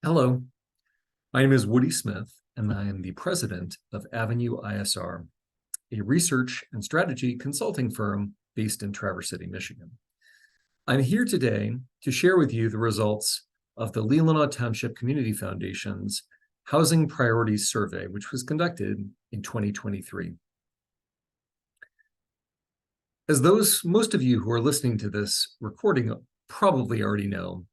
Hello, my name is Woody Smith, and I am the president of Avenue ISR, a research and strategy consulting firm based in Traverse City, Michigan. I'm here today to share with you the results of the Leelanau Township Community Foundation's Housing Priorities Survey, which was conducted in 2023. As most of you who are listening to this recording probably already know,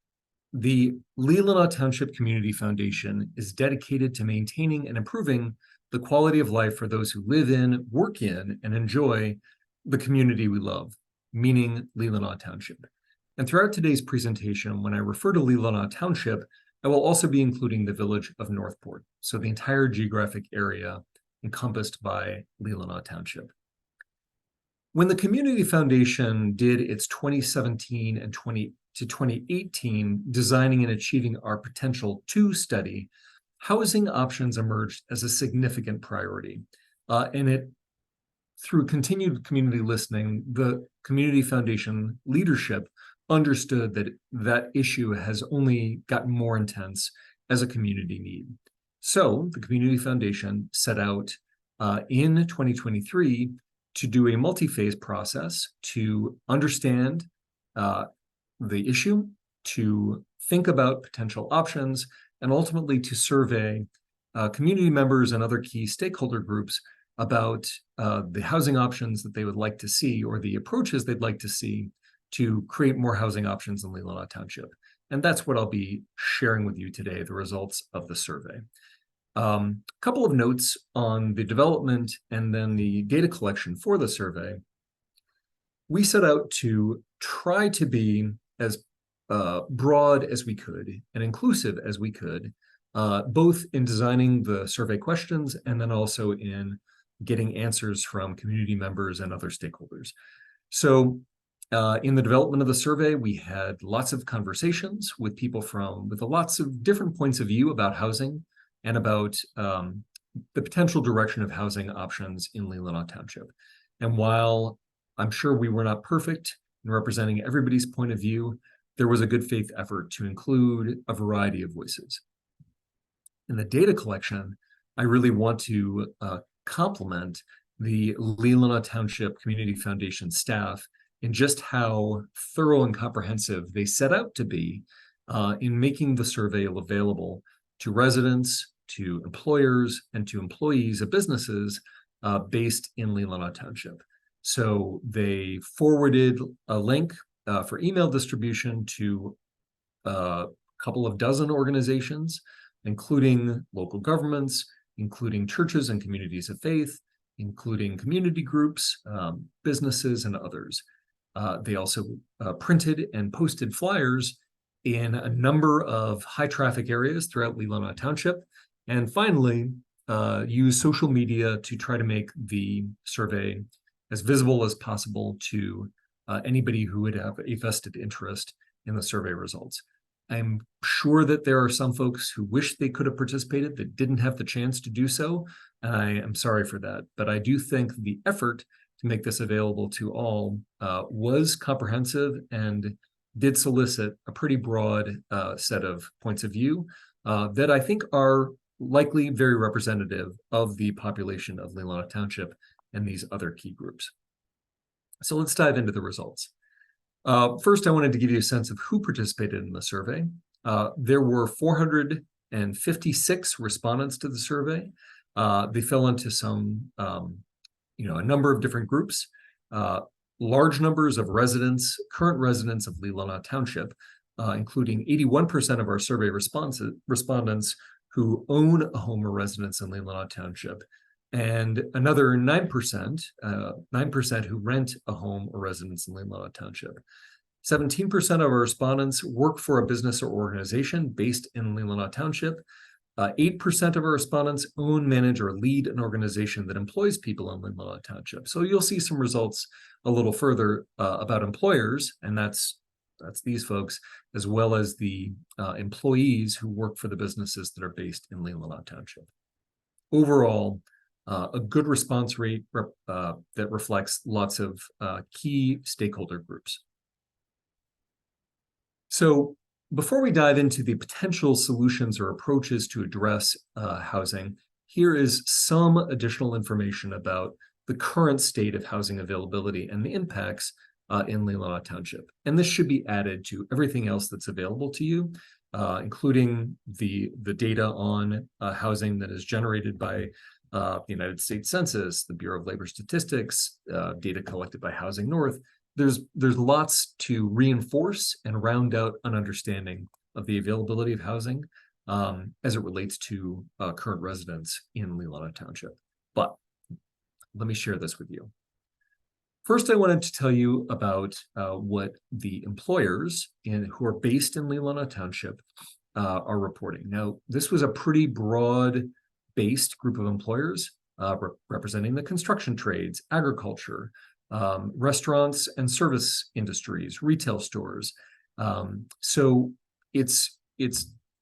the Leelanau Township Community Foundation is dedicated to maintaining and improving the quality of life for those who live in, work in, and enjoy the community we love, meaning Leelanau Township. And throughout today's presentation, when I refer to Leelanau Township, I will also be including the village of Northport, so the entire geographic area encompassed by Leelanau Township. When the Community Foundation did its 2017 and 2018 Designing and Achieving Our Potential 2 study, housing options emerged as a significant priority. Through continued community listening, the Community Foundation leadership understood that that issue has only gotten more intense as a community need. So the Community Foundation set out in 2023 to do a multi-phase process to understand the issue, to think about potential options, and ultimately to survey community members and other key stakeholder groups about the housing options that they would like to see or the approaches they'd like to see to create more housing options in Leelanau Township. And that's what I'll be sharing with you today, the results of the survey. A couple of notes on the development and then the data collection for the survey. We set out to try to be as broad as we could and inclusive as we could, both in designing the survey questions and then also in getting answers from community members and other stakeholders. So in the development of the survey, we had lots of conversations with people with lots of different points of view about housing and about the potential direction of housing options in Leelanau Township. And while I'm sure we were not perfect in representing everybody's point of view, there was a good faith effort to include a variety of voices. In the data collection, I really want to compliment the Leelanau Township Community Foundation staff in just how thorough and comprehensive they set out to be in making the survey available to residents, to employers, and to employees of businesses based in Leelanau Township. So they forwarded a link for email distribution to a couple of dozen organizations, including local governments, including churches and communities of faith, including community groups, businesses, and others. They also printed and posted flyers in a number of high traffic areas throughout Leelanau Township. And finally, use social media to try to make the survey as visible as possible to anybody who would have a vested interest in the survey results. I'm sure that there are some folks who wish they could have participated that didn't have the chance to do so. And I am sorry for that. But I do think the effort to make this available to all was comprehensive and did solicit a pretty broad set of points of view that I think are likely very representative of the population of Leelanau Township and these other key groups. So let's dive into the results. First, I wanted to give you a sense of who participated in the survey. There were 456 respondents to the survey. They fell into a number of different groups. Large numbers of current residents of Leelanau Township, including 81% of our survey respondents who own a home or residence in Leelanau Township, and another 9% who rent a home or residence in Leelanau Township. 17% of our respondents work for a business or organization based in Leelanau Township. 8% of our respondents own, manage, or lead an organization that employs people in Leelanau Township. So you'll see some results a little further about employers, and that's these folks, as well as the employees who work for the businesses that are based in Leelanau Township. Overall, a good response rate that reflects lots of key stakeholder groups. So before we dive into the potential solutions or approaches to address housing, here is some additional information about the current state of housing availability and the impacts in Leelanau Township. And this should be added to everything else that's available to you, including the data on housing that is generated by the United States Census, the Bureau of Labor Statistics, data collected by Housing North. There's lots to reinforce and round out an understanding of the availability of housing as it relates to current residents in Leelanau Township. But let me share this with you. First, I wanted to tell you about what the employers who are based in Leelanau Township are reporting. Now, this was a pretty broad-based group of employers representing the construction trades, agriculture, restaurants and service industries, retail stores. So it's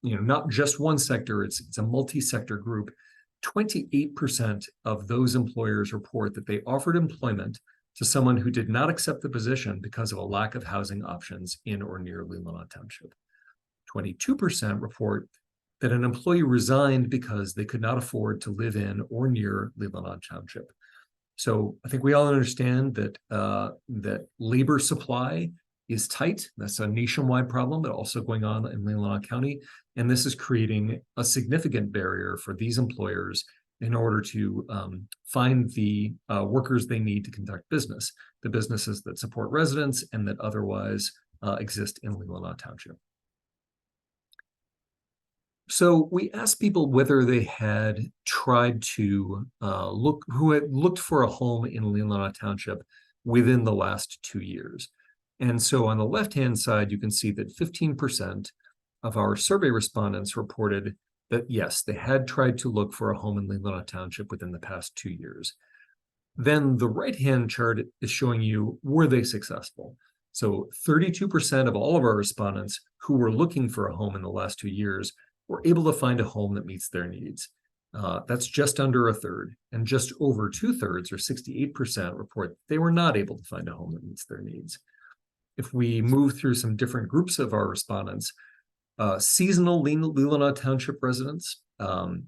not just one sector, it's a multi-sector group. 28% of those employers report that they offered employment to someone who did not accept the position because of a lack of housing options in or near Leelanau Township. 22% report that an employee resigned because they could not afford to live in or near Leelanau Township. So I think we all understand that that labor supply is tight. That's a nationwide problem, but also going on in Leelanau County. And this is creating a significant barrier for these employers in order to find the workers they need to conduct business, the businesses that support residents and that otherwise exist in Leelanau Township. So we asked people whether they had tried to who had looked for a home in Leelanau Township within the last 2 years. And so on the left-hand side, you can see that 15% of our survey respondents reported that, yes, they had tried to look for a home in Leelanau Township within the past 2 years. Then the right-hand chart is showing you, were they successful? So 32% of all of our respondents who were looking for a home in the last 2 years were able to find a home that meets their needs. That's just under a third, and just over 2/3, or 68%, report they were not able to find a home that meets their needs. If we move through some different groups of our respondents, seasonal Leelanau Township residents,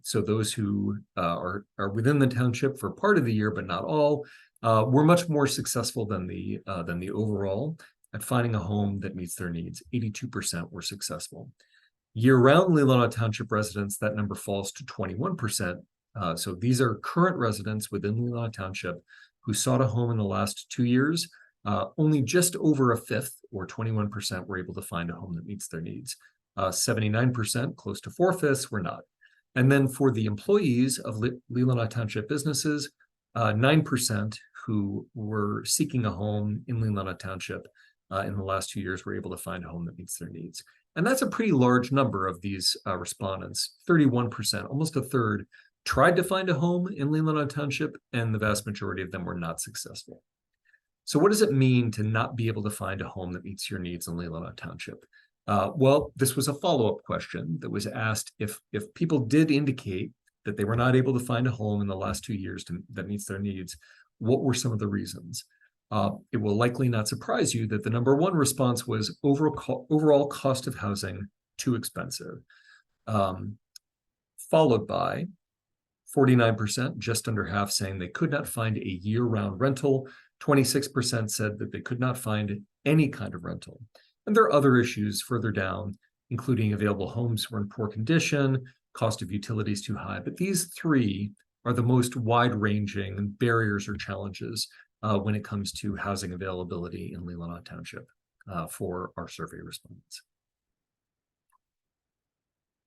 so those who are within the township for part of the year but not all, were much more successful than the overall at finding a home that meets their needs. 82% were successful. Year-round Leelanau Township residents, that number falls to 21%. So these are current residents within Leelanau Township who sought a home in the last 2 years. Only just over a fifth, or 21%, were able to find a home that meets their needs. 79%, close to 4/5, were not. And then for the employees of Leelanau Township businesses, 9% who were seeking a home in Leelanau Township in the last 2 years were able to find a home that meets their needs. And that's a pretty large number of these respondents. 31%, almost a third, tried to find a home in Leelanau Township, and the vast majority of them were not successful. So what does it mean to not be able to find a home that meets your needs in Leelanau Township? Well, this was a follow-up question that was asked if people did indicate that they were not able to find a home in the last 2 years that meets their needs, what were some of the reasons? It will likely not surprise you that the number one response was overall cost of housing too expensive, followed by 49%, just under half, saying they could not find a year-round rental. 26% said that they could not find any kind of rental. And there are other issues further down, including available homes were in poor condition, cost of utilities too high. But these three are the most wide-ranging barriers or challenges when it comes to housing availability in Leelanau Township for our survey respondents.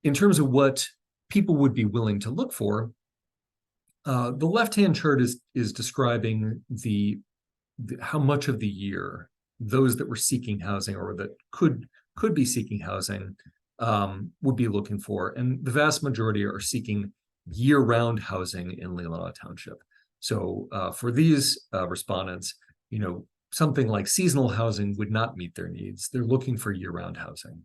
In terms of what people would be willing to look for, the left-hand chart is describing how much of the year those that were seeking housing or that could be seeking housing would be looking for. And the vast majority are seeking year-round housing in Leelanau Township. So for these respondents, something like seasonal housing would not meet their needs. They're looking for year-round housing.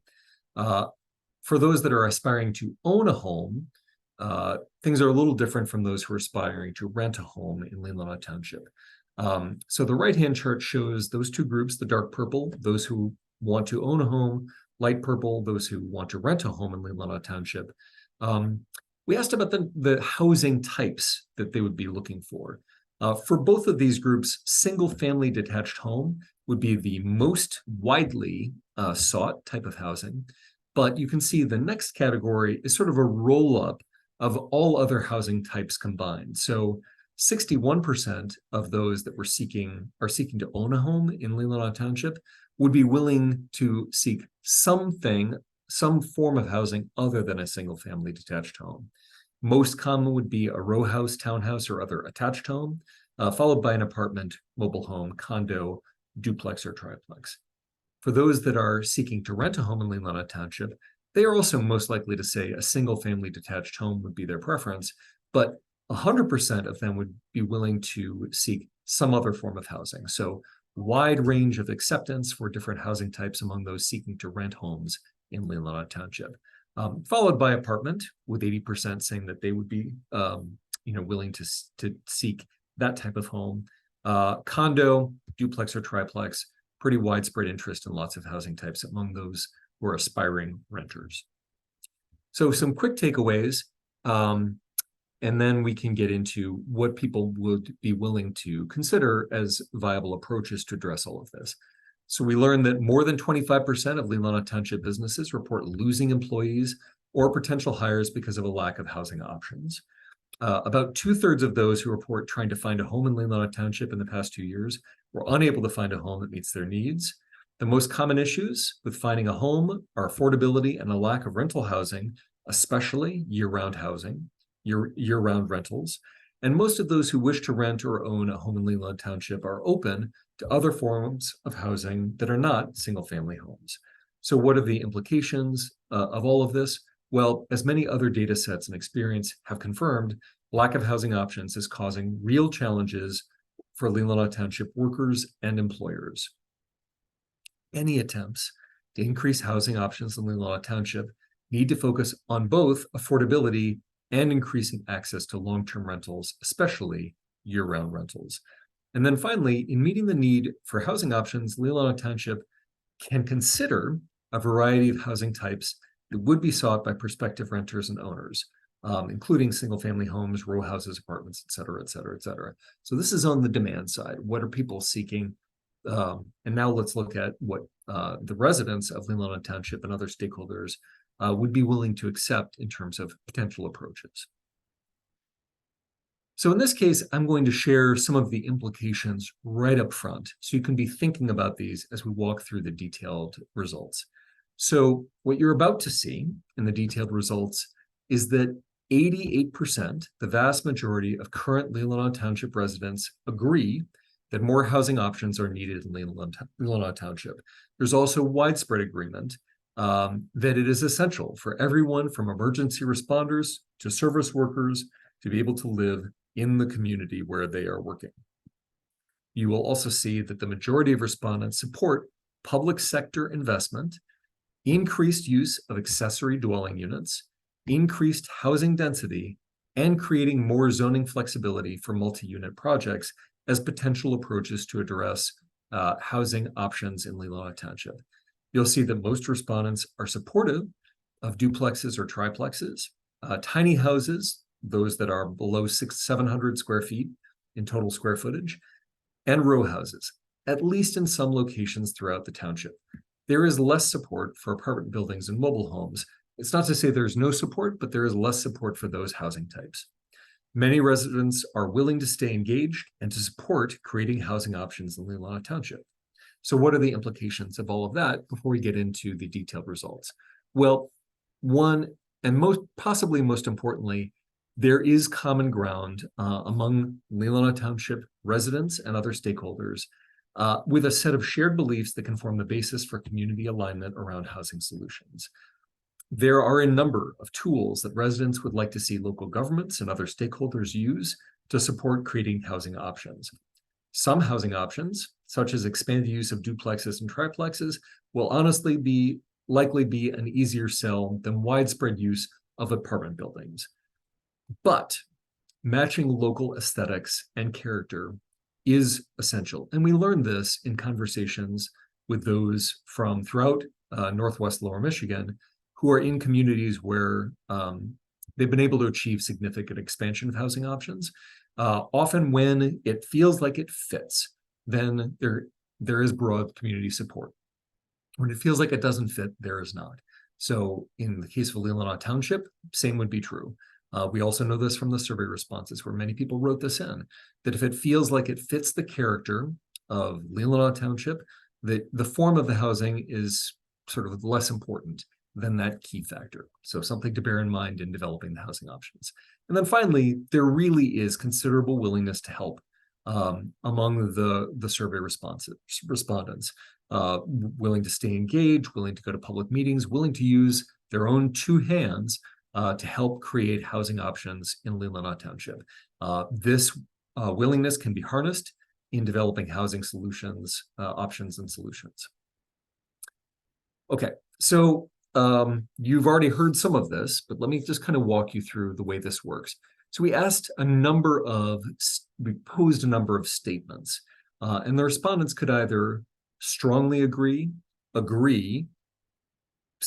For those that are aspiring to own a home, things are a little different from those who are aspiring to rent a home in Leelanau Township. So the right-hand chart shows those two groups, the dark purple, those who want to own a home, light purple, those who want to rent a home in Leelanau Township. We asked about the housing types that they would be looking for. For both of these groups, single-family detached home would be the most widely sought type of housing. But you can see the next category is sort of a roll-up of all other housing types combined. So 61% of those that are seeking to own a home in Leelanau Township would be willing to seek some form of housing other than a single-family detached home. Most common would be a row house, townhouse, or other attached home, followed by an apartment, mobile home, condo, duplex, or triplex. For those that are seeking to rent a home in Leelanau Township, they are also most likely to say a single-family detached home would be their preference, but 100% of them would be willing to seek some other form of housing. So wide range of acceptance for different housing types among those seeking to rent homes in Leelanau Township, followed by apartment, with 80% saying that they would be willing to seek that type of home. Condo, duplex, or triplex, pretty widespread interest in lots of housing types among those who are aspiring renters. So some quick takeaways, and then we can get into what people would be willing to consider as viable approaches to address all of this. So we learned that more than 25% of Leelanau Township businesses report losing employees or potential hires because of a lack of housing options. About 2/3 of those who report trying to find a home in Leelanau Township in the past 2 years were unable to find a home that meets their needs. The most common issues with finding a home are affordability and a lack of rental housing, especially year-round housing, year-round rentals. And most of those who wish to rent or own a home in Leelanau Township are open to other forms of housing that are not single-family homes. So what are the implications of all of this? Well, as many other data sets and experience have confirmed, lack of housing options is causing real challenges for Leelanau Township workers and employers. Any attempts to increase housing options in Leelanau Township need to focus on both affordability and increasing access to long-term rentals, especially year-round rentals. And then finally, in meeting the need for housing options, Leelanau Township can consider a variety of housing types that would be sought by prospective renters and owners, including single-family homes, row houses, apartments, et cetera, et cetera, et cetera. So this is on the demand side. What are people seeking? And now let's look at what the residents of Leelanau Township and other stakeholders would be willing to accept in terms of potential approaches. So in this case, I'm going to share some of the implications right up front, so you can be thinking about these as we walk through the detailed results. So what you're about to see in the detailed results is that 88%, the vast majority of current Leelanau Township residents, agree that more housing options are needed in Leelanau Township. There's also widespread agreement that it is essential for everyone from emergency responders to service workers to be able to live in the community where they are working. You will also see that the majority of respondents support public sector investment, increased use of accessory dwelling units, increased housing density, and creating more zoning flexibility for multi-unit projects as potential approaches to address housing options in Leelanau Township. You'll see that most respondents are supportive of duplexes or triplexes, tiny houses, those that are below 700 square feet in total square footage, and row houses, at least in some locations throughout the township. There is less support for apartment buildings and mobile homes. It's not to say there's no support, but there is less support for those housing types. Many residents are willing to stay engaged and to support creating housing options in Leelanau Township. So what are the implications of all of that before we get into the detailed results? Well, one, and possibly most importantly, there is common ground among Leelanau Township residents and other stakeholders with a set of shared beliefs that can form the basis for community alignment around housing solutions. There are a number of tools that residents would like to see local governments and other stakeholders use to support creating housing options. Some housing options, such as expanded use of duplexes and triplexes, will honestly likely be an easier sell than widespread use of apartment buildings. But matching local aesthetics and character is essential. And we learned this in conversations with those from throughout Northwest Lower Michigan, who are in communities where they've been able to achieve significant expansion of housing options. Often when it feels like it fits, then there is broad community support. When it feels like it doesn't fit, there is not. So in the case of Leelanau Township, same would be true. We also know this from the survey responses where many people wrote this in, that if it feels like it fits the character of Leelanau Township, the form of the housing is sort of less important than that key factor. So something to bear in mind in developing the housing options. And then finally, there really is considerable willingness to help among the survey respondents, willing to stay engaged, willing to go to public meetings, willing to use their own two hands to help create housing options in Leelanau Township. This willingness can be harnessed in developing housing solutions, options and solutions. Okay, so you've already heard some of this, but let me just kind of walk you through the way this works. So we posed a number of statements, and the respondents could either strongly agree,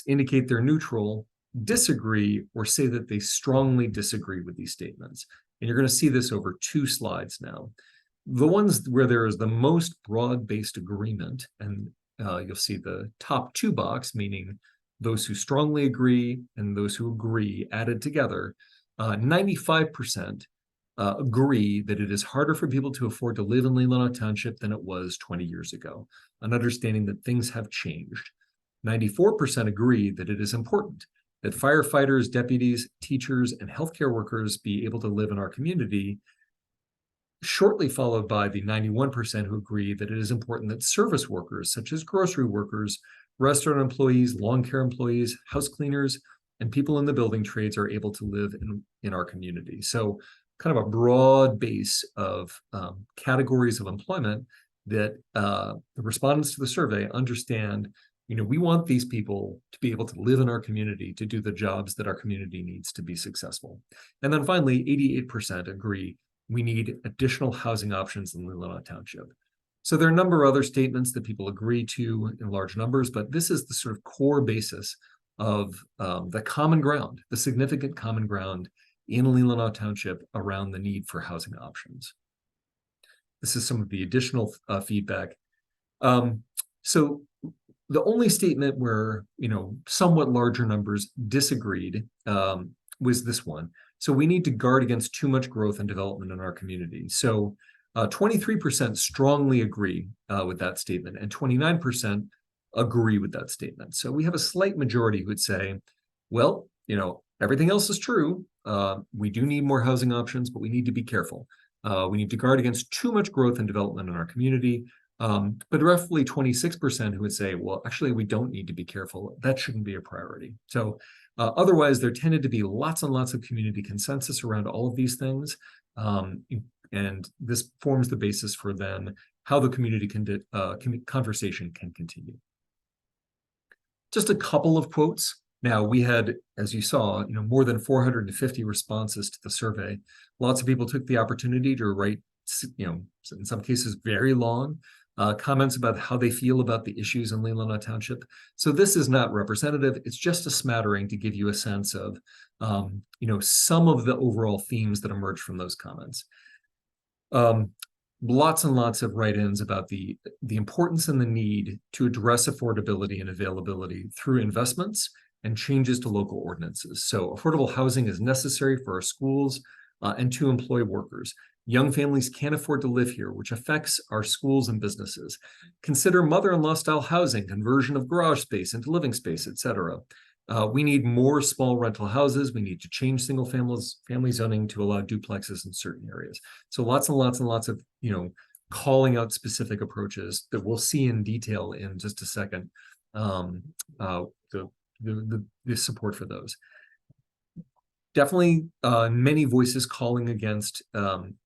indicate they're neutral, disagree, or say that they strongly disagree with these statements. And you're going to see this over 2 slides now. The ones where there is the most broad-based agreement, and you'll see the top 2 box, meaning those who strongly agree and those who agree added together, 95% agree that it is harder for people to afford to live in Leelanau Township than it was 20 years ago, an understanding that things have changed. 94% agree that it is important that firefighters, deputies, teachers, and healthcare workers be able to live in our community, shortly followed by the 91% who agree that it is important that service workers, such as grocery workers, restaurant employees, lawn care employees, house cleaners, and people in the building trades are able to live in our community. So kind of a broad base of categories of employment that the respondents to the survey understand, we want these people to be able to live in our community, to do the jobs that our community needs to be successful. And then finally, 88% agree we need additional housing options in Leelanau Township. So there are a number of other statements that people agree to in large numbers, but this is the sort of core basis of the common ground, the significant common ground in Leelanau Township around the need for housing options. This is some of the additional feedback. So the only statement where, somewhat larger numbers disagreed was this one. So we need to guard against too much growth and development in our community. So 23% strongly agree with that statement, and 29% agree with that statement. So we have a slight majority who would say, well, everything else is true. We do need more housing options, but we need to be careful. We need to guard against too much growth and development in our community. But roughly 26% who would say, well, actually, we don't need to be careful. That shouldn't be a priority. So otherwise, there tended to be lots and lots of community consensus around all of these things. And this forms the basis for then how the community conversation can continue. Just a couple of quotes. Now, we had, as you saw, more than 450 responses to the survey. Lots of people took the opportunity to write, in some cases, very long comments about how they feel about the issues in Leelanau Township. So this is not representative. It's just a smattering to give you a sense of, some of the overall themes that emerge from those comments. Lots and lots of write-ins about the importance and the need to address affordability and availability through investments and changes to local ordinances. So affordable housing is necessary for our schools and to employ workers. Young families can't afford to live here, which affects our schools and businesses. Consider mother-in-law style housing, conversion of garage space into living space, etc. We need more small rental houses. We need to change single family zoning to allow duplexes in certain areas. So lots and lots and lots of, calling out specific approaches that we'll see in detail in just a second, the support for those. Definitely many voices calling against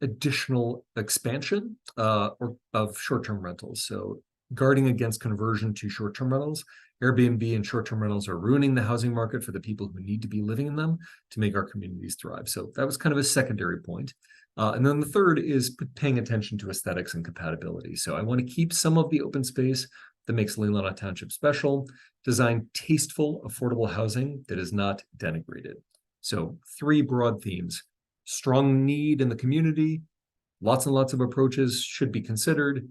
additional expansion of short-term rentals. So guarding against conversion to short-term rentals. Airbnb and short-term rentals are ruining the housing market for the people who need to be living in them to make our communities thrive. So that was kind of a secondary point. And then the third is paying attention to aesthetics and compatibility. So I want to keep some of the open space that makes Leelanau Township special. Design tasteful, affordable housing that is not denigrated. So 3 broad themes: strong need in the community, lots and lots of approaches should be considered.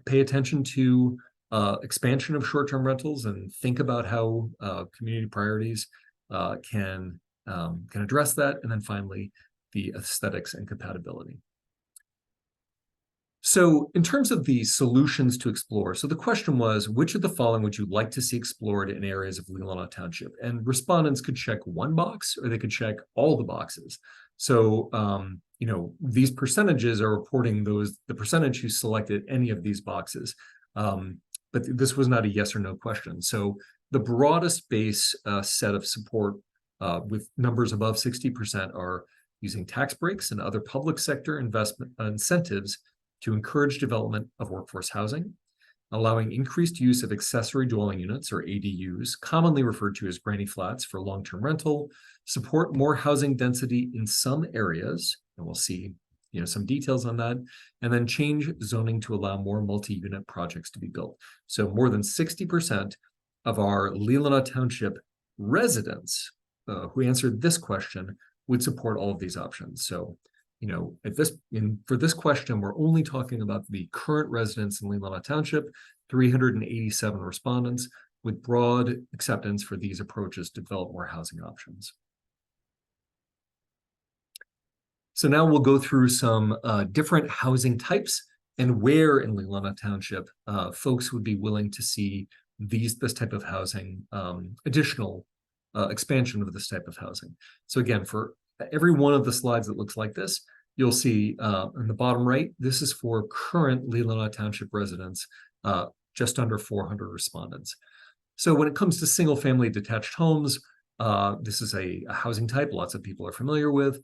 Pay attention to expansion of short-term rentals, and think about how community priorities can address that. And then finally, the aesthetics and compatibility. So in terms of the solutions to explore, so the question was, which of the following would you like to see explored in areas of Leelanau Township? And respondents could check one box, or they could check all the boxes. So, these percentages are reporting the percentage who selected any of these boxes. But this was not a yes or no question. So the broadest base set of support with numbers above 60% are using tax breaks and other public sector investment incentives to encourage development of workforce housing, allowing increased use of accessory dwelling units, or ADUs, commonly referred to as granny flats, for long-term rental, support more housing density in some areas, and we'll see some details on that, and then change zoning to allow more multi-unit projects to be built. So more than 60% of our Leelanau Township residents who answered this question would support all of these options. So for this question, we're only talking about the current residents in Leelanau Township, 387 respondents, with broad acceptance for these approaches to develop more housing options. So now we'll go through some different housing types and where in Leelanau Township folks would be willing to see this type of housing, additional expansion of this type of housing. So again, for every one of the slides that looks like this, you'll see in the bottom right, this is for current Leelanau Township residents, just under 400 respondents. So when it comes to single-family detached homes, this is a housing type lots of people are familiar with.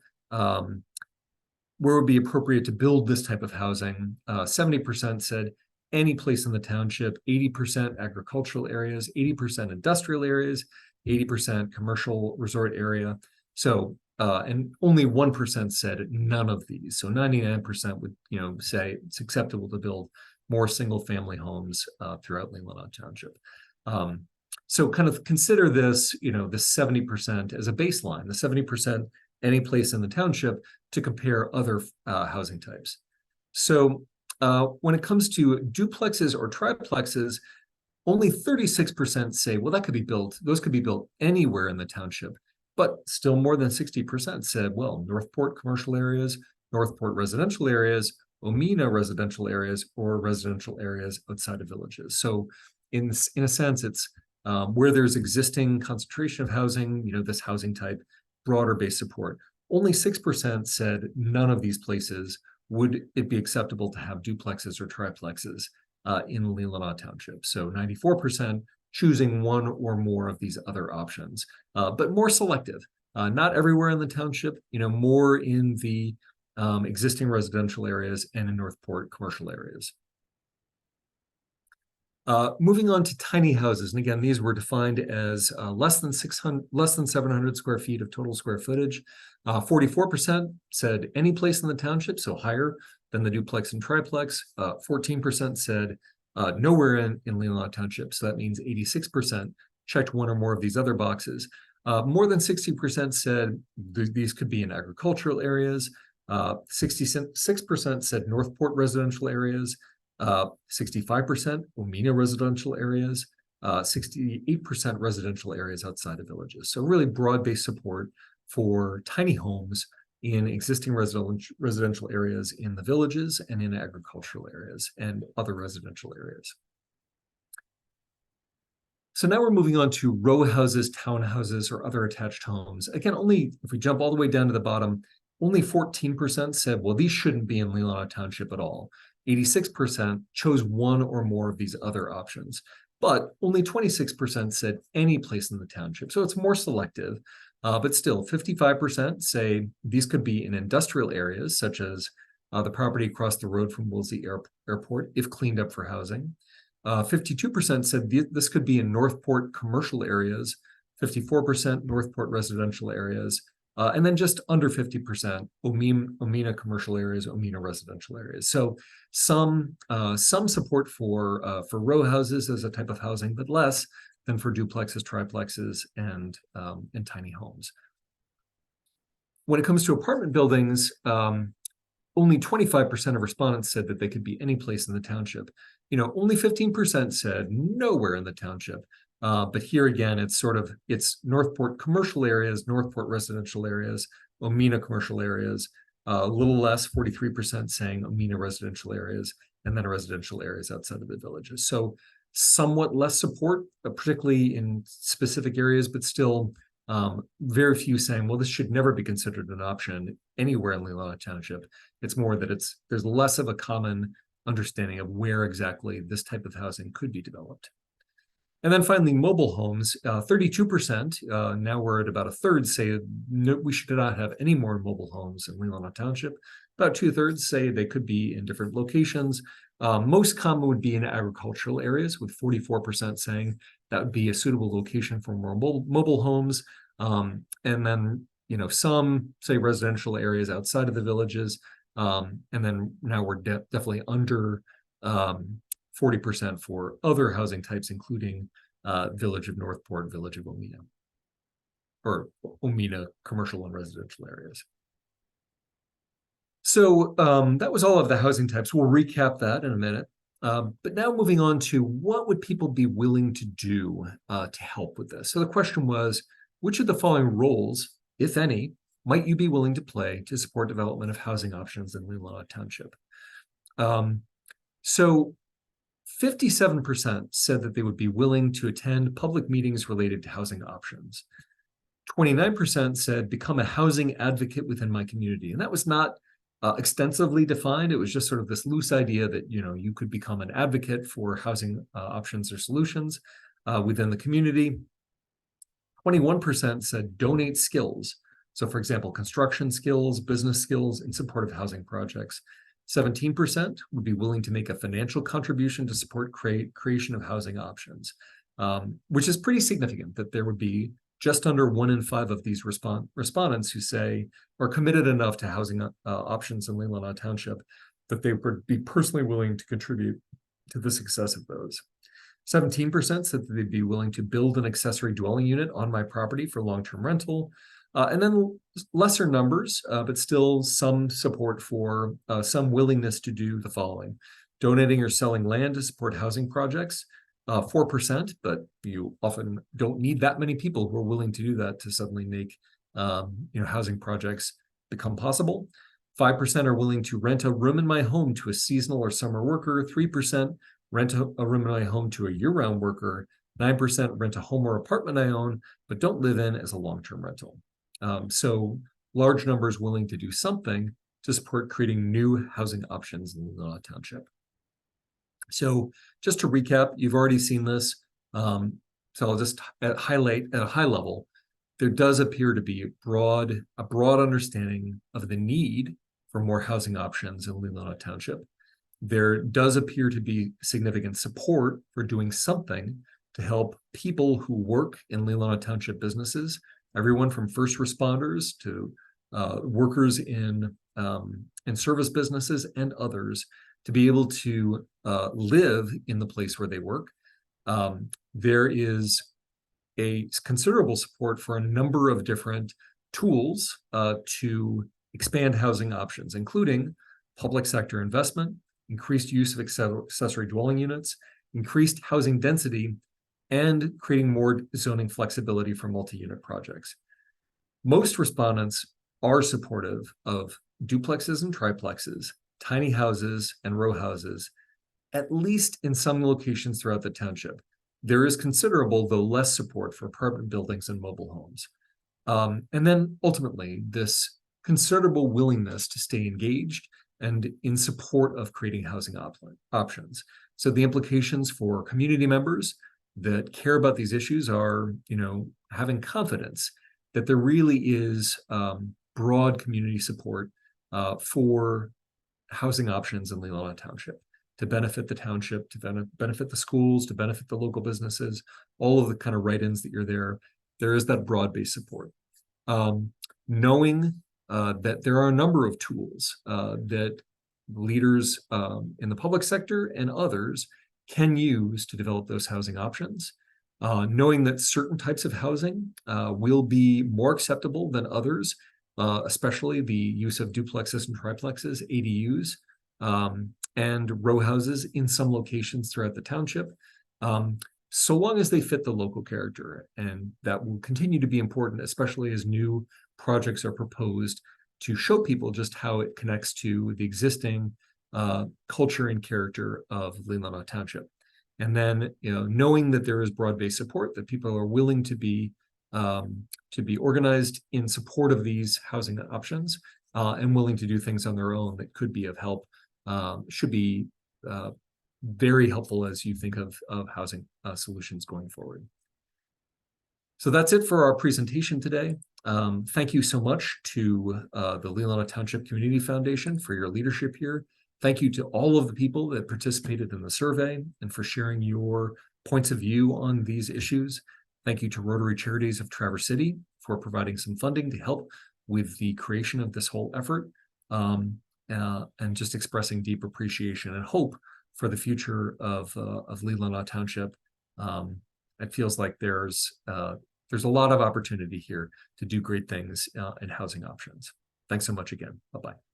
Where it would be appropriate to build this type of housing, 70% said any place in the township, 80% agricultural areas, 80% industrial areas, 80% commercial resort area. So, and only 1% said none of these. So 99% would, say it's acceptable to build more single-family homes throughout Leelanau Township. So kind of consider this, the 70% as a baseline, the 70% any place in the township, to compare other housing types. So when it comes to duplexes or triplexes, only 36% say, well, that could be built, those could be built anywhere in the township, but still more than 60% said, well, Northport commercial areas, Northport residential areas, Omena residential areas, or residential areas outside of villages. So in a sense, it's where there's existing concentration of housing, this housing type, broader base support. Only 6% said none of these places would it be acceptable to have duplexes or triplexes in Leelanau Township. So 94% choosing one or more of these other options, but more selective. Not everywhere in the township, more in the existing residential areas and in Northport commercial areas. Moving on to tiny houses, and again, these were defined as less than 700 square feet of total square footage. 44% said any place in the township, so higher than the duplex and triplex. 14% said nowhere in Leelanau Township, so that means 86% checked one or more of these other boxes. More than 60% said these could be in agricultural areas. 66% said Northport residential areas. 65% Omena residential areas, 68% residential areas outside of villages. So really broad-based support for tiny homes in existing residential areas in the villages and in agricultural areas and other residential areas. So now we're moving on to row houses, townhouses, or other attached homes. Again, if we jump all the way down to the bottom, only 14% said, well, these shouldn't be in Leelanau Township at all. 86% chose one or more of these other options, but only 26% said any place in the township. So it's more selective, but still 55% say these could be in industrial areas, such as the property across the road from Woolsey Airport, if cleaned up for housing. 52% said this could be in Northport commercial areas, 54% Northport residential areas, and then just under 50% Omena commercial areas, Omena residential areas. So some support for row houses as a type of housing, but less than for duplexes, triplexes, and tiny homes. When it comes to apartment buildings, only 25% of respondents said that they could be any place in the township. Only 15% said nowhere in the township. But here again, it's Northport commercial areas, Northport residential areas, Omena commercial areas, a little less, 43% saying Omena residential areas, and then residential areas outside of the villages. So somewhat less support, particularly in specific areas, but still very few saying, well, this should never be considered an option anywhere in Leelanau Township. It's more that there's less of a common understanding of where exactly this type of housing could be developed. And then finally, mobile homes, 32%, now we're at about a third, say no, we should not have any more mobile homes in Leelanau Township. About 2/3 say they could be in different locations. Most common would be in agricultural areas, with 44% saying that would be a suitable location for more mobile homes. And then, some say residential areas outside of the villages. And then now we're definitely under 40% for other housing types, including Village of Northport, Village of Omena, or Omena commercial and residential areas. So that was all of the housing types. We'll recap that in a minute. But now moving on to what would people be willing to do to help with this? So the question was, which of the following roles, if any, might you be willing to play to support development of housing options in Leelanau Township? So 57% said that they would be willing to attend public meetings related to housing options. 29% said become a housing advocate within my community. And that was not extensively defined. It was just sort of this loose idea that, you could become an advocate for housing options or solutions within the community. 21% said donate skills. So for example, construction skills, business skills in support of housing projects. 17% would be willing to make a financial contribution to support creation of housing options, which is pretty significant that there would be just under 1 in 5 of these respondents who say are committed enough to housing options in Leelanau Township that they would be personally willing to contribute to the success of those. 17% said that they'd be willing to build an accessory dwelling unit on my property for long-term rental. And then lesser numbers, but still some support for some willingness to do the following: donating or selling land to support housing projects, 4%, but you often don't need that many people who are willing to do that to suddenly make housing projects become possible. 5% are willing to rent a room in my home to a seasonal or summer worker. 3% rent a room in my home to a year-round worker. 9% rent a home or apartment I own, but don't live in as a long-term rental. So large numbers willing to do something to support creating new housing options in Leelanau Township. So just to recap, you've already seen this. So I'll just highlight at a high level, there does appear to be a broad understanding of the need for more housing options in Leelanau Township. There does appear to be significant support for doing something to help people who work in Leelanau Township businesses, everyone from first responders to workers in service businesses and others, to be able to live in the place where they work. There is a considerable support for a number of different tools to expand housing options, including public sector investment, increased use of accessory dwelling units, increased housing density, and creating more zoning flexibility for multi-unit projects. Most respondents are supportive of duplexes and triplexes, tiny houses and row houses, at least in some locations throughout the township. There is considerable, though less, support for apartment buildings and mobile homes. And then ultimately, this considerable willingness to stay engaged and in support of creating housing options. So the implications for community members that care about these issues are, having confidence that there really is broad community support for housing options in Leelanau Township to benefit the township, to benefit the schools, to benefit the local businesses, all of the kind of write-ins that you're there. There is that broad-based support. knowing that there are a number of tools that leaders in the public sector and others can use to develop those housing options. Knowing that certain types of housing will be more acceptable than others, especially the use of duplexes and triplexes, ADUs, and row houses in some locations throughout the township, so long as they fit the local character. And that will continue to be important, especially as new projects are proposed to show people just how it connects to the existing culture and character of Leelanau Township. And then, knowing that there is broad-based support, that people are willing to be organized in support of these housing options and willing to do things on their own that could be of help, should be very helpful as you think of housing solutions going forward. So that's it for our presentation today. Thank you so much to the Leelanau Township Community Foundation for your leadership here. Thank you to all of the people that participated in the survey and for sharing your points of view on these issues. Thank you to Rotary Charities of Traverse City for providing some funding to help with the creation of this whole effort, and just expressing deep appreciation and hope for the future of Leelanau Township. It feels like there's a lot of opportunity here to do great things in housing options. Thanks so much again. Bye-bye.